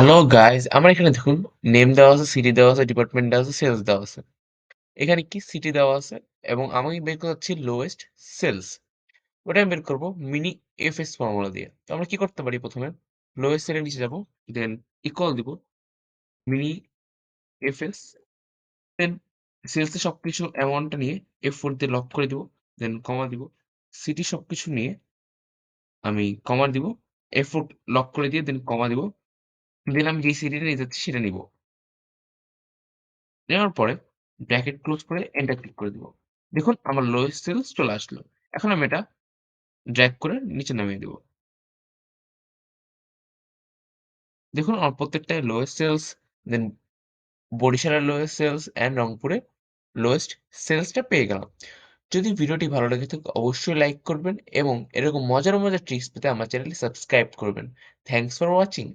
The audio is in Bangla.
হ্যালো গাইজ আমার এখানে দেখুন নেম দেওয়া আছে, সিটি দেওয়া আছে, ডিপার্টমেন্ট দেওয়া আছে, সেলস দেওয়া আছে। এখানে কি সিটি দেওয়া আছে এবং আমি বের করতে চাচ্ছি লোয়েস্ট সেলস। ওটা আমি বের করব মিনি এফএস ফর্মুলা দিয়ে। তো আমরা কি করতে পারি ১ম এ লোয়েস্ট সেল এর নিচে যাব, দেন ইকুয়াল দিব মিনি এফএস, দেন সেলস এর সবকিছু অ্যামাউন্টটা নিয়ে F4 দিয়ে লক করে দিব, দেন কমা দিব। সিটি সবকিছু নিয়ে আমি কমা দিব। F4 লক করে দিয়ে দেন কমা দিব। দেন আমি যেই সিটিটা নিতে যাচ্ছি সেটা নিব। নেওয়ার পরে ব্র্যাকেট ক্লোজ করে এন্টার ক্লিক করে দিব। দেখুন আমার লোয়েস্ট সেলস চলে আসলো। এখন আমি এটা ড্রাগ করে নিচে নামিয়ে দিব। দেখুন আমার প্রত্যেকটাই লোয়েস্ট সেলস, দেন বরিশালের লোয়েস্ট সেলস অ্যান্ড রংপুরের লোয়েস্ট সেলসটা পেয়ে গেলাম। যদি ভিডিওটি ভালো লেগে থাকে অবশ্যই লাইক করবেন এবং এরকম মজার ট্রিক্স পেতে আমার চ্যানেলটি সাবস্ক্রাইব করবেন। Thanks for watching.